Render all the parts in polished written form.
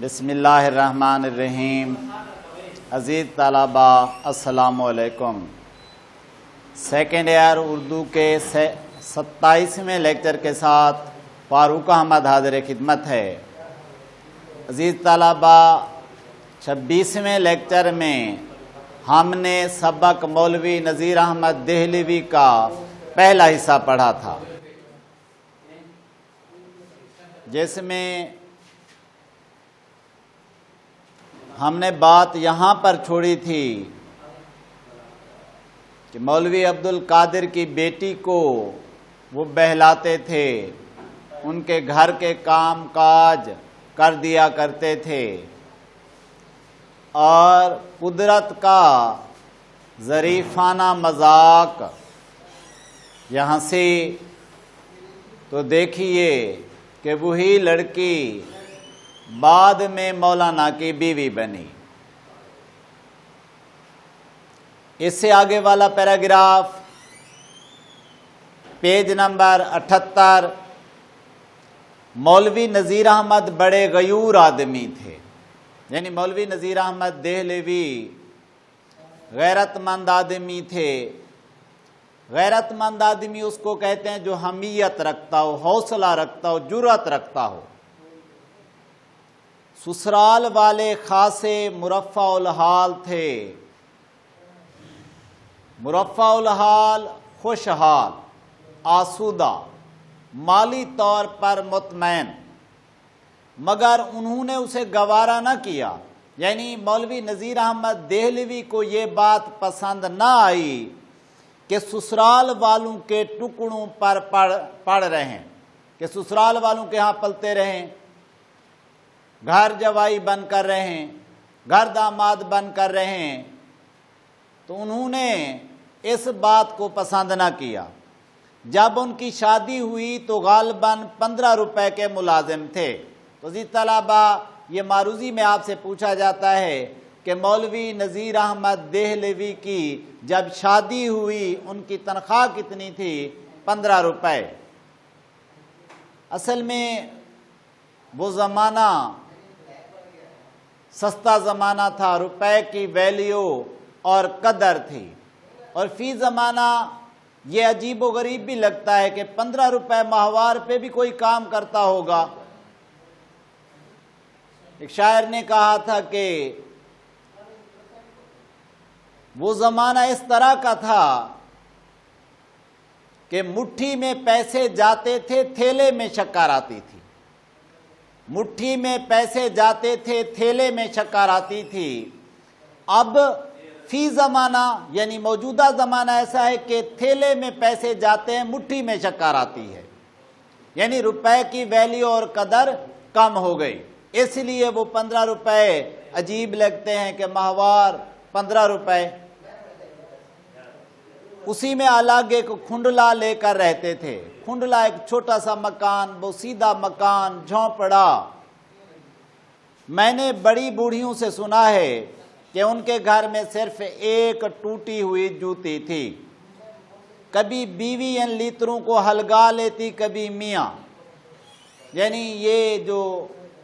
بسم اللہ الرحمن الرحیم۔ عزیز طلبہ السلام علیکم۔ سیکنڈ ایئر اردو کے 27ویں لیکچر کے ساتھ فاروق احمد حاضر خدمت ہے۔ عزیز طلبہ 26ویں لیکچر میں ہم نے سبق مولوی نذیر احمد دہلوی کا پہلا حصہ پڑھا تھا، جس میں ہم نے بات یہاں پر چھوڑی تھی کہ مولوی عبد القادر کی بیٹی کو وہ بہلاتے تھے، ان کے گھر کے کام کاج کر دیا کرتے تھے، اور قدرت کا ظریفانہ مذاق یہاں سے تو دیکھیے کہ وہی لڑکی بعد میں مولانا کی بیوی بنی۔ اس سے آگے والا پیراگراف پیج نمبر 78۔ مولوی نذیر احمد بڑے غیور آدمی تھے، یعنی مولوی نذیر احمد دہلوی غیرت مند آدمی تھے۔ غیرت مند آدمی اس کو کہتے ہیں جو حمیت رکھتا ہو، حوصلہ رکھتا ہو، جرأت رکھتا ہو۔ سسرال والے خاصے مرفع الحال تھے، مرفع الحال خوشحال، آسودہ، مالی طور پر مطمئن، مگر انہوں نے اسے گوارا نہ کیا، یعنی مولوی نذیر احمد دہلوی کو یہ بات پسند نہ آئی کہ سسرال والوں کے ٹکڑوں پر پڑ رہے ہیں، کہ سسرال والوں کے ہاں پلتے رہیں، گھر جوائی بن کر رہے ہیں، گھر داماد بن کر رہے ہیں۔ تو انہوں نے اس بات کو پسند نہ کیا۔ جب ان کی شادی ہوئی تو غالباً 15 روپے کے ملازم تھے۔ تو عزیز طلبہ، یہ معروضی میں آپ سے پوچھا جاتا ہے کہ مولوی نذیر احمد دہلوی کی جب شادی ہوئی ان کی تنخواہ کتنی تھی؟ 15 روپے۔ اصل میں وہ زمانہ سستا زمانہ تھا، روپے کی ویلیو اور قدر تھی، اور فی زمانہ یہ عجیب و غریب بھی لگتا ہے کہ 15 روپے ماہوار پہ بھی کوئی کام کرتا ہوگا۔ ایک شاعر نے کہا تھا کہ وہ زمانہ اس طرح کا تھا کہ مٹھی میں پیسے جاتے تھے، تھیلے میں شکر آتی تھی۔ مٹھی میں پیسے جاتے تھے، تھیلے میں شکر آتی تھی۔ اب فی زمانہ یعنی موجودہ زمانہ ایسا ہے کہ تھیلے میں پیسے جاتے ہیں، مٹھی میں شکر آتی ہے، یعنی روپے کی ویلیو اور قدر کم ہو گئی۔ اس لیے وہ 15 روپے عجیب لگتے ہیں کہ ماہوار 15 روپے۔ اسی میں الگ ایک کھنڈلا لے کر رہتے تھے۔ کھنڈلا ایک چھوٹا سا مکان، بوسیدہ مکان، جھونپڑا۔ میں نے بڑی بوڑھیوں سے سنا ہے کہ ان کے گھر میں صرف ایک ٹوٹی ہوئی جوتی تھی۔ کبھی بیوی ان لیتروں کو ہلگا لیتی، کبھی میاں، یعنی یہ جو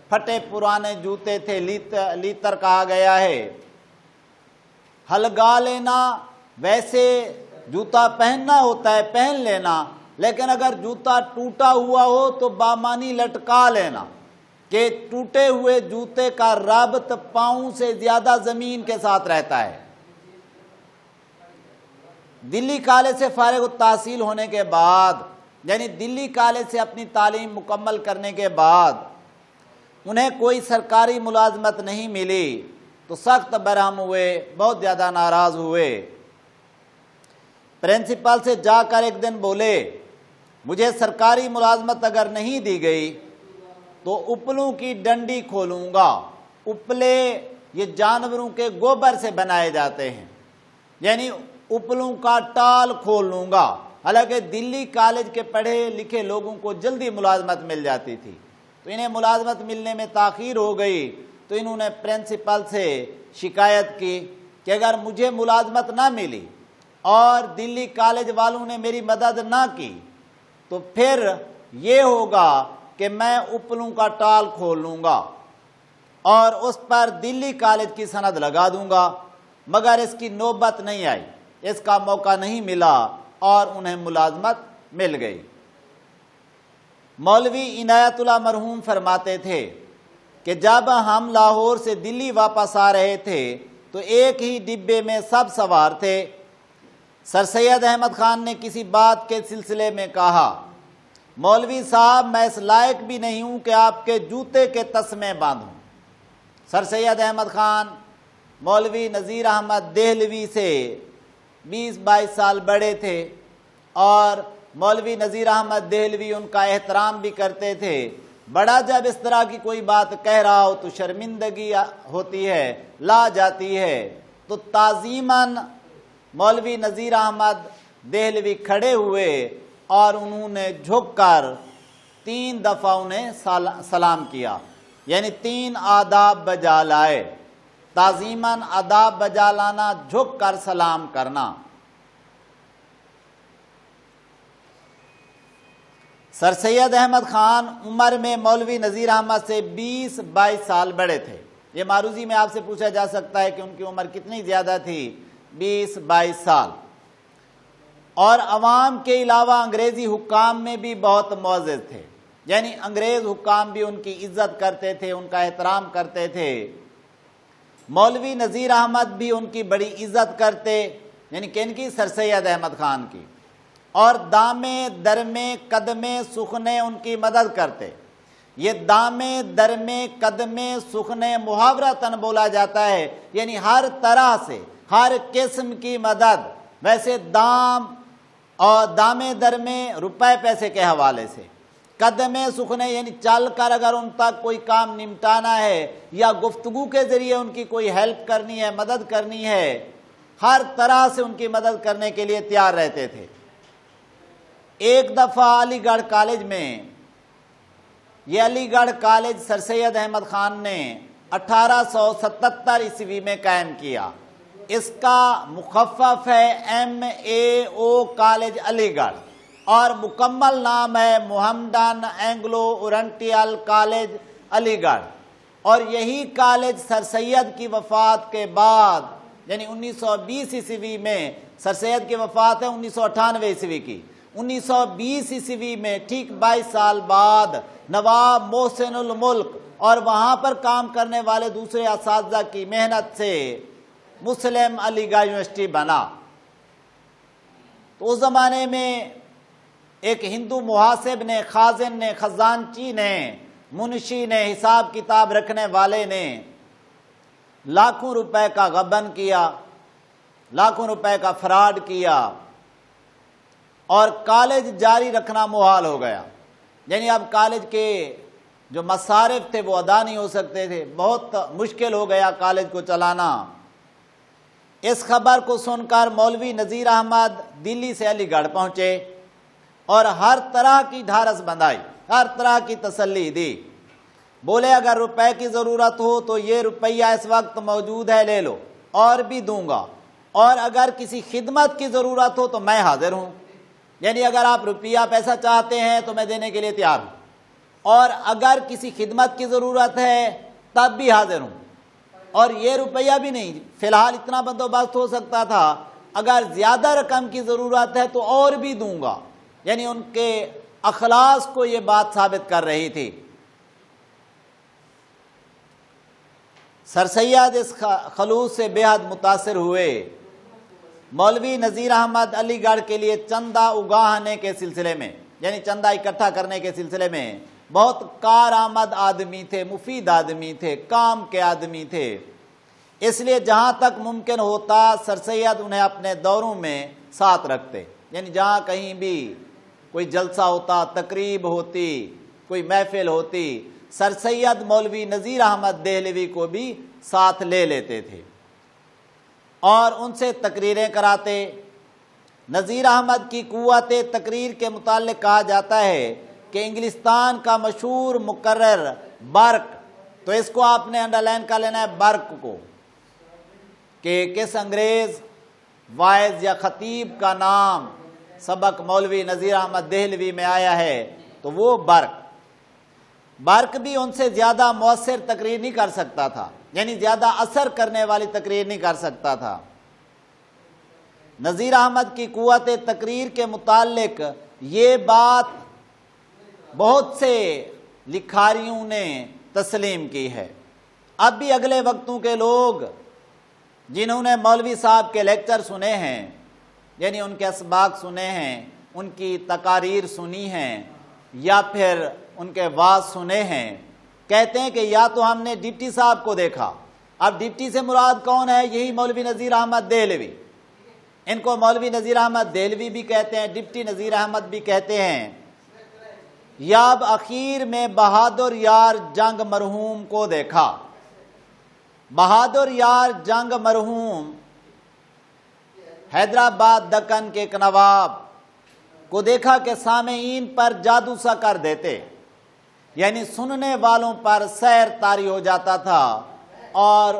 پھٹے پرانے جوتے تھے، لیتر کہا گیا ہے۔ ہلگا لینا، ویسے جوتا پہننا ہوتا ہے، پہن لینا، لیکن اگر جوتا ٹوٹا ہوا ہو تو بامانی لٹکا لینا، کہ ٹوٹے ہوئے جوتے کا ربط پاؤں سے زیادہ زمین کے ساتھ رہتا ہے۔ دلی کالج سے فارغ التحصیل ہونے کے بعد، یعنی دلی کالج سے اپنی تعلیم مکمل کرنے کے بعد انہیں کوئی سرکاری ملازمت نہیں ملی تو سخت برہم ہوئے، بہت زیادہ ناراض ہوئے۔ پرنسپل سے جا کر ایک دن بولے، مجھے سرکاری ملازمت اگر نہیں دی گئی تو اپلوں کی ڈنڈی کھولوں گا۔ اپلے یہ جانوروں کے گوبر سے بنائے جاتے ہیں، یعنی اپلوں کا ٹال کھول لوں گا۔ حالانکہ دلی کالج کے پڑھے لکھے لوگوں کو جلدی ملازمت مل جاتی تھی، تو انہیں ملازمت ملنے میں تاخیر ہو گئی، تو انہوں نے پرنسپل سے شکایت کی کہ اگر مجھے ملازمت نہ ملی اور دلی کالج والوں نے میری مدد نہ کی تو پھر یہ ہوگا کہ میں اپلوں کا ٹال کھول لوں گا اور اس پر دلی کالج کی سند لگا دوں گا، مگر اس کی نوبت نہیں آئی، اس کا موقع نہیں ملا اور انہیں ملازمت مل گئی۔ مولوی عنایت اللہ مرحوم فرماتے تھے کہ جب ہم لاہور سے دلی واپس آ رہے تھے تو ایک ہی ڈبے میں سب سوار تھے۔ سر سید احمد خان نے کسی بات کے سلسلے میں کہا، مولوی صاحب میں اس لائق بھی نہیں ہوں کہ آپ کے جوتے کے تسمے باندھوں۔ سر سید احمد خان مولوی نذیر احمد دہلوی سے 20-22 سال بڑے تھے اور مولوی نذیر احمد دہلوی ان کا احترام بھی کرتے تھے۔ بڑا جب اس طرح کی کوئی بات کہہ رہا ہو تو شرمندگی ہوتی ہے، لا جاتی ہے، تو تعظیماً مولوی نذیر احمد دہلوی کھڑے ہوئے اور انہوں نے جھک کر 3 دفعہ انہیں سلام کیا، یعنی 3 آداب بجا لائے۔ تعظیماً آداب بجا لانا، جھک کر سلام کرنا۔ سر سید احمد خان عمر میں مولوی نذیر احمد سے 20-22 سال بڑے تھے۔ یہ معروضی میں آپ سے پوچھا جا سکتا ہے کہ ان کی عمر کتنی زیادہ تھی؟ 20-22 سال۔ اور عوام کے علاوہ انگریزی حکام میں بھی بہت معزز تھے، یعنی انگریز حکام بھی ان کی عزت کرتے تھے، ان کا احترام کرتے تھے۔ مولوی نذیر احمد بھی ان کی بڑی عزت کرتے، یعنی کہ ان کی سر سید احمد خان کی، اور دامے درمے قدمے سخنے ان کی مدد کرتے۔ یہ دامے درمے قدمے سخنے محاورتاً بولا جاتا ہے، یعنی ہر طرح سے ہر قسم کی مدد۔ ویسے دام اور دامے درمے روپے پیسے کے حوالے سے، قدمے سخنے یعنی چل کر اگر ان تک کوئی کام نمٹانا ہے یا گفتگو کے ذریعے ان کی کوئی ہیلپ کرنی ہے، مدد کرنی ہے، ہر طرح سے ان کی مدد کرنے کے لیے تیار رہتے تھے۔ ایک دفعہ علی گڑھ کالج میں، یہ علی گڑھ کالج سر سید احمد خان نے 1877 عیسوی میں قائم کیا۔ اس کا مخفف ہے MAO کالج علی گڑھ، اور مکمل نام ہے محمدن اینگلو اورینٹل کالج علی گڑھ۔ اور یہی کالج سر سید کی وفات کے بعد، یعنی 1920 عیسوی میں، سر سید کی وفات ہے 1998 عیسوی کی، 1920 عیسوی میں ٹھیک 22 سال بعد نواب محسن الملک اور وہاں پر کام کرنے والے دوسرے اساتذہ کی محنت سے مسلم علی گڑھ یونیورسٹی بنا۔ تو اس زمانے میں ایک ہندو محاسب نے، خازن نے، خزانچی نے، منشی نے، حساب کتاب رکھنے والے نے لاکھوں روپے کا غبن کیا، لاکھوں روپے کا فراڈ کیا، اور کالج جاری رکھنا محال ہو گیا۔ یعنی اب کالج کے جو مصارف تھے وہ ادا نہیں ہو سکتے تھے، بہت مشکل ہو گیا کالج کو چلانا۔ اس خبر کو سن کر مولوی نذیر احمد دلی سے علی گڑھ پہنچے اور ہر طرح کی ڈھارس بندھائی، ہر طرح کی تسلی دی۔ بولے اگر روپے کی ضرورت ہو تو یہ روپیہ اس وقت موجود ہے، لے لو، اور بھی دوں گا، اور اگر کسی خدمت کی ضرورت ہو تو میں حاضر ہوں، یعنی اگر آپ روپیہ پیسہ چاہتے ہیں تو میں دینے کے لیے تیار ہوں، اور اگر کسی خدمت کی ضرورت ہے تب بھی حاضر ہوں۔ اور یہ روپیہ بھی نہیں، فی الحال اتنا بندوبست ہو سکتا تھا، اگر زیادہ رقم کی ضرورت ہے تو اور بھی دوں گا، یعنی ان کے اخلاص کو یہ بات ثابت کر رہی تھی۔ سر سید اس خلوص سے بے حد متاثر ہوئے۔ مولوی نذیر احمد علی گڑھ کے لیے چندہ اگاہنے کے سلسلے میں، یعنی چندہ اکٹھا کرنے کے سلسلے میں بہت کارآمد آدمی تھے، مفید آدمی تھے، کام کے آدمی تھے۔ اس لیے جہاں تک ممکن ہوتا سر سید انہیں اپنے دوروں میں ساتھ رکھتے، یعنی جہاں کہیں بھی کوئی جلسہ ہوتا، تقریب ہوتی، کوئی محفل ہوتی، سر سید مولوی نذیر احمد دہلوی کو بھی ساتھ لے لیتے تھے اور ان سے تقریریں کراتے۔ نذیر احمد کی قوت تقریر کے متعلق کہا جاتا ہے کہ انگلستان کا مشہور مقرر برک، تو اس کو آپ نے انڈر لائن کر لینا ہے، برک کو، کہ کس انگریز وائز یا خطیب کا نام سبق مولوی نذیر احمد دہلوی میں آیا ہے، تو وہ برک۔ برق بھی ان سے زیادہ مؤثر تقریر نہیں کر سکتا تھا، یعنی زیادہ اثر کرنے والی تقریر نہیں کر سکتا تھا۔ نذیر احمد کی قوت تقریر کے متعلق یہ بات بہت سے لکھاریوں نے تسلیم کی ہے۔ اب بھی اگلے وقتوں کے لوگ جنہوں نے مولوی صاحب کے لیکچر سنے ہیں، یعنی ان کے اسباق سنے ہیں، ان کی تقاریر سنی ہیں یا پھر ان کے وعظ سنے ہیں، کہتے ہیں کہ یا تو ہم نے ڈپٹی صاحب کو دیکھا۔ اب ڈپٹی سے مراد کون ہے؟ یہی مولوی نذیر احمد دہلوی۔ ان کو مولوی نذیر احمد دہلوی بھی کہتے ہیں، ڈپٹی نذیر احمد بھی کہتے ہیں۔ یا اب اخیر میں بہادر یار جنگ مرحوم کو دیکھا۔ بہادر یار جنگ مرحوم حیدرآباد دکن کے ایک نواب کو دیکھا کہ سامعین پر جادو سا کر دیتے، یعنی سننے والوں پر سحر طاری ہو جاتا تھا اور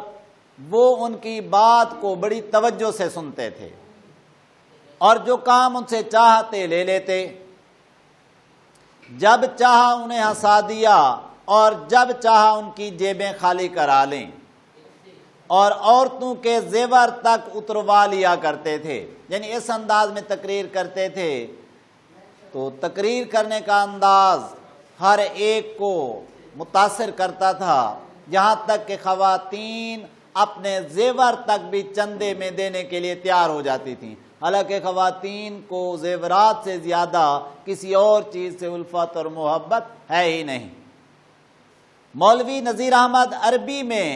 وہ ان کی بات کو بڑی توجہ سے سنتے تھے اور جو کام ان سے چاہتے لے لیتے، جب چاہا انہیں ہنسا دیا اور جب چاہا ان کی جیبیں خالی کرا لیں، اور عورتوں کے زیور تک اتروا لیا کرتے تھے، یعنی اس انداز میں تقریر کرتے تھے۔ تو تقریر کرنے کا انداز ہر ایک کو متاثر کرتا تھا، یہاں تک کہ خواتین اپنے زیور تک بھی چندے میں دینے کے لیے تیار ہو جاتی تھیں، حالانکہ خواتین کو زیورات سے زیادہ کسی اور چیز سے الفت اور محبت ہے ہی نہیں۔ مولوی نذیر احمد عربی میں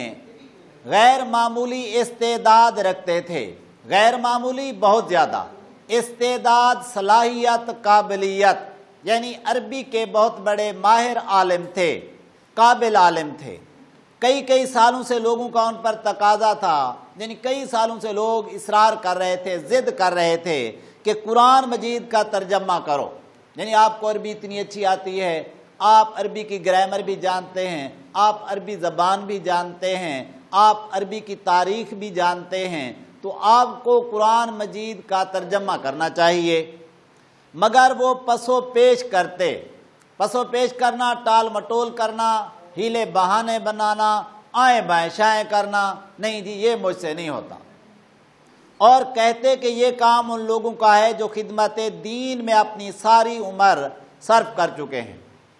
غیر معمولی استعداد رکھتے تھے، غیر معمولی بہت زیادہ استعداد، صلاحیت، قابلیت، یعنی عربی کے بہت بڑے ماہر عالم تھے، قابل عالم تھے۔ کئی سالوں سے لوگوں کا ان پر تقاضا تھا، یعنی کئی سالوں سے لوگ اصرار کر رہے تھے، ضد کر رہے تھے کہ قرآن مجید کا ترجمہ کرو، یعنی آپ کو عربی اتنی اچھی آتی ہے، آپ عربی کی گرامر بھی جانتے ہیں، آپ عربی زبان بھی جانتے ہیں، آپ عربی کی تاریخ بھی جانتے ہیں، تو آپ کو قرآن مجید کا ترجمہ کرنا چاہیے۔ مگر وہ پس و پیش کرتے، پس و پیش کرنا، ٹال مٹول کرنا، ہیلے بہانے بنانا، آئیں بائیں شائیں کرنا، نہیں جی یہ مجھ سے نہیں ہوتا، اور کہتے کہ یہ کام ان لوگوں کا ہے جو خدمت دین میں اپنی ساری عمر صرف کر چکے ہیں،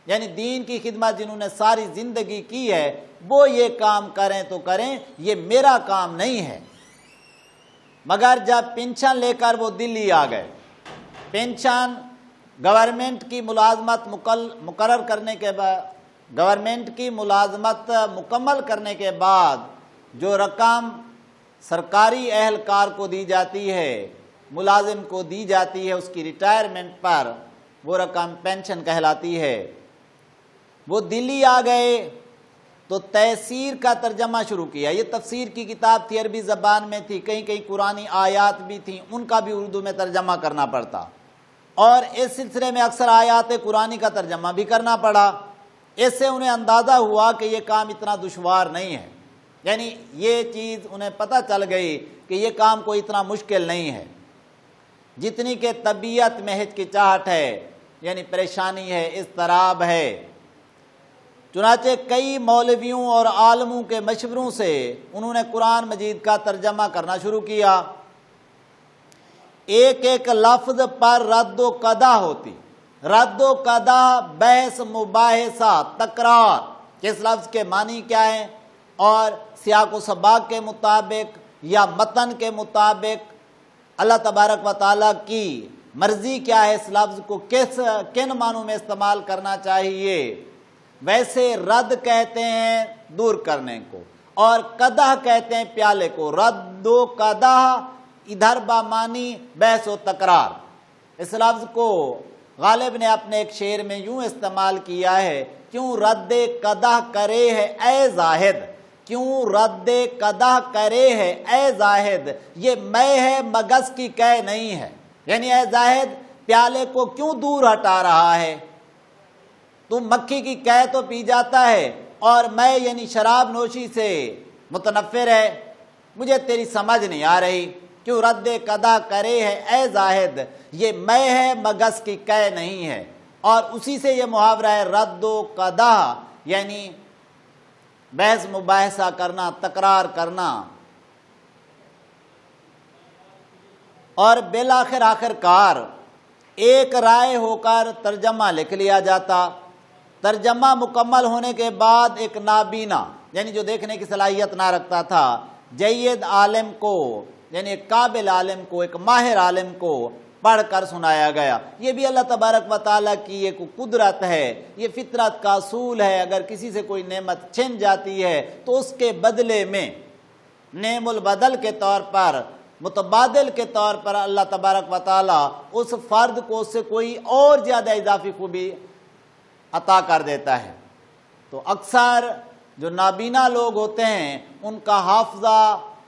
یعنی دین کی خدمت جنہوں نے ساری زندگی کی ہے وہ یہ کام کریں تو کریں، یہ میرا کام نہیں ہے۔ مگر جب پینشن لے کر وہ دلی آ گئے، پینشن گورنمنٹ کی ملازمت مقرر کرنے کے بعد، گورنمنٹ کی ملازمت مکمل کرنے کے بعد جو رقم سرکاری اہلکار کو دی جاتی ہے، ملازم کو دی جاتی ہے اس کی ریٹائرمنٹ پر، وہ رقم پینشن کہلاتی ہے۔ وہ دلی آ گئے تو تفسیر کا ترجمہ شروع کیا۔ یہ تفسیر کی کتاب تھی، عربی زبان میں تھی، کہیں قرآنی آیات بھی تھیں، ان کا بھی اردو میں ترجمہ کرنا پڑتا، اور اس سلسلے میں اکثر آیات قرآنی کا ترجمہ بھی کرنا پڑا۔ اس سے انہیں اندازہ ہوا کہ یہ کام اتنا دشوار نہیں ہے، یعنی یہ چیز انہیں پتہ چل گئی کہ یہ کام کوئی اتنا مشکل نہیں ہے، جتنی کہ طبیعت میں ہچکچاہٹ ہے، یعنی پریشانی ہے، اضطراب ہے۔ چنانچہ کئی مولویوں اور عالموں کے مشوروں سے انہوں نے قرآن مجید کا ترجمہ کرنا شروع کیا۔ ایک ایک لفظ پر رد و قضا ہوتی، رد و قضا، بحث، مباحثہ، تکرار، کس لفظ کے معنی کیا ہیں اور سیاق و سباق کے مطابق یا متن کے مطابق اللہ تبارک و تعالیٰ کی مرضی کیا ہے، اس لفظ کو کن معنوں میں استعمال کرنا چاہیے۔ ویسے رد کہتے ہیں دور کرنے کو، اور قدح کہتے ہیں پیالے کو۔ رد و قدح ادھر بامانی بحث و تکرار۔ اس لفظ کو غالب نے اپنے ایک شعر میں یوں استعمال کیا ہے، کیوں رد قدح کرے ہے اے زاہد، کیوں رد قدح کرے ہے اے زاہد، یہ میں ہے مگس کی قے نہیں ہے، یعنی اے زاہد پیالے کو کیوں دور ہٹا رہا ہے، تو مکھی کی قے تو پی جاتا ہے اور میں یعنی شراب نوشی سے متنفر ہے، مجھے تیری سمجھ نہیں آ رہی، کیوں رد قضا کرے ہے اے زاہد، یہ میں ہے مگس کی قے نہیں ہے۔ اور اسی سے یہ محاورہ ہے رد و قضا، یعنی بحث مباحثہ کرنا، تکرار کرنا، اور بالآخر آخر کار ایک رائے ہو کر ترجمہ لکھ لیا جاتا۔ ترجمہ مکمل ہونے کے بعد ایک نابینا، یعنی جو دیکھنے کی صلاحیت نہ رکھتا تھا، جید عالم کو، یعنی ایک قابل عالم کو، ایک ماہر عالم کو پڑھ کر سنایا گیا۔ یہ بھی اللہ تبارک و تعالیٰ کی ایک قدرت ہے، یہ فطرت کا اصول ہے۔ اگر کسی سے کوئی نعمت چھن جاتی ہے تو اس کے بدلے میں نعم البدل کے طور پر، متبادل کے طور پر اللہ تبارک و تعالیٰ اس فرد کو اس سے کوئی اور زیادہ اضافی خوبی عطا کر دیتا ہے۔ تو اکثر جو نابینا لوگ ہوتے ہیں ان کا حافظہ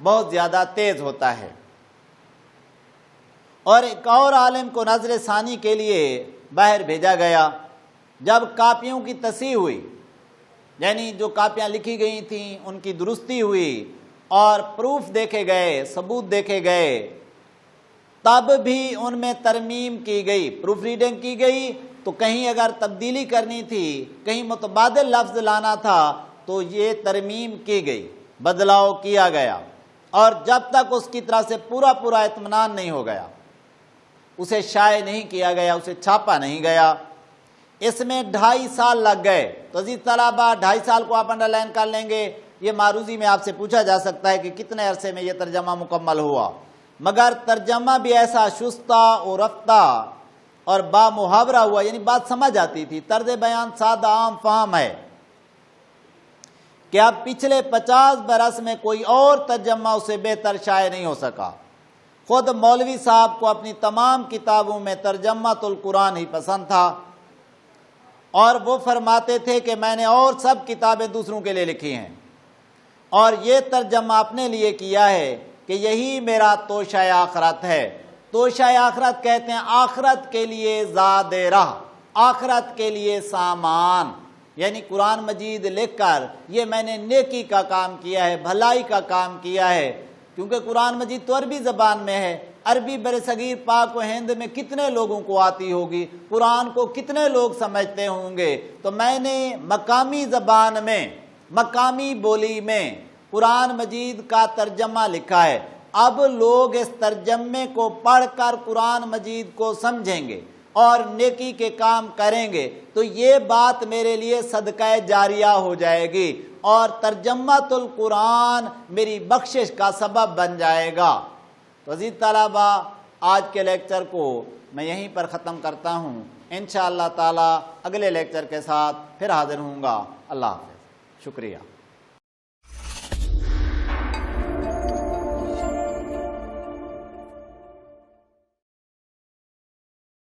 بہت زیادہ تیز ہوتا ہے۔ اور ایک اور عالم کو نظر ثانی کے لیے باہر بھیجا گیا۔ جب کاپیوں کی تصحیح ہوئی، یعنی جو کاپیاں لکھی گئی تھیں ان کی درستی ہوئی اور پروف دیکھے گئے، ثبوت دیکھے گئے، تب بھی ان میں ترمیم کی گئی، پروف ریڈنگ کی گئی۔ تو کہیں اگر تبدیلی کرنی تھی، کہیں متبادل لفظ لانا تھا تو یہ ترمیم کی گئی، بدلاؤ کیا گیا، اور جب تک اس کی طرح سے پورا اطمینان نہیں ہو گیا، اسے شائع نہیں کیا گیا، اسے چھاپا نہیں گیا۔ اس میں 2.5 سال لگ گئے۔ تو عزیز طلبہ، 2.5 سال کو آپ انڈر لائن کر لیں گے۔ یہ معروضی میں آپ سے پوچھا جا سکتا ہے کہ کتنے عرصے میں یہ ترجمہ مکمل ہوا، مگر ترجمہ بھی ایسا شستہ و رفتہ اور با محاورہ ہوا، یعنی بات سمجھ آتی تھی، طرز بیان سادہ عام فہم ہے کہ اب پچھلے 50 برس میں کوئی اور ترجمہ اسے بہتر شائع نہیں ہو سکا۔ خود مولوی صاحب کو اپنی تمام کتابوں میں ترجمۃ القرآن ہی پسند تھا، اور وہ فرماتے تھے کہ میں نے اور سب کتابیں دوسروں کے لیے لکھی ہیں، اور یہ ترجمہ اپنے لیے کیا ہے کہ یہی میرا توشہ آخرت ہے۔ توشہ آخرت کہتے ہیں آخرت کے لیے زاد راہ، آخرت کے لیے سامان، یعنی قرآن مجید لکھ کر یہ میں نے نیکی کا کام کیا ہے، بھلائی کا کام کیا ہے، کیونکہ قرآن مجید تو عربی زبان میں ہے۔ عربی برصغیر پاک و ہند میں کتنے لوگوں کو آتی ہوگی، قرآن کو کتنے لوگ سمجھتے ہوں گے، تو میں نے مقامی زبان میں، مقامی بولی میں قرآن مجید کا ترجمہ لکھا ہے۔ اب لوگ اس ترجمے کو پڑھ کر قرآن مجید کو سمجھیں گے اور نیکی کے کام کریں گے، تو یہ بات میرے لیے صدقہ جاریہ ہو جائے گی، اور ترجمۃ القرآن میری بخشش کا سبب بن جائے گا۔ تو عزیز طلبہ، آج کے لیکچر کو میں یہیں پر ختم کرتا ہوں۔ انشاءاللہ تعالی اگلے لیکچر کے ساتھ پھر حاضر ہوں گا۔ اللہ حافظ، شکریہ۔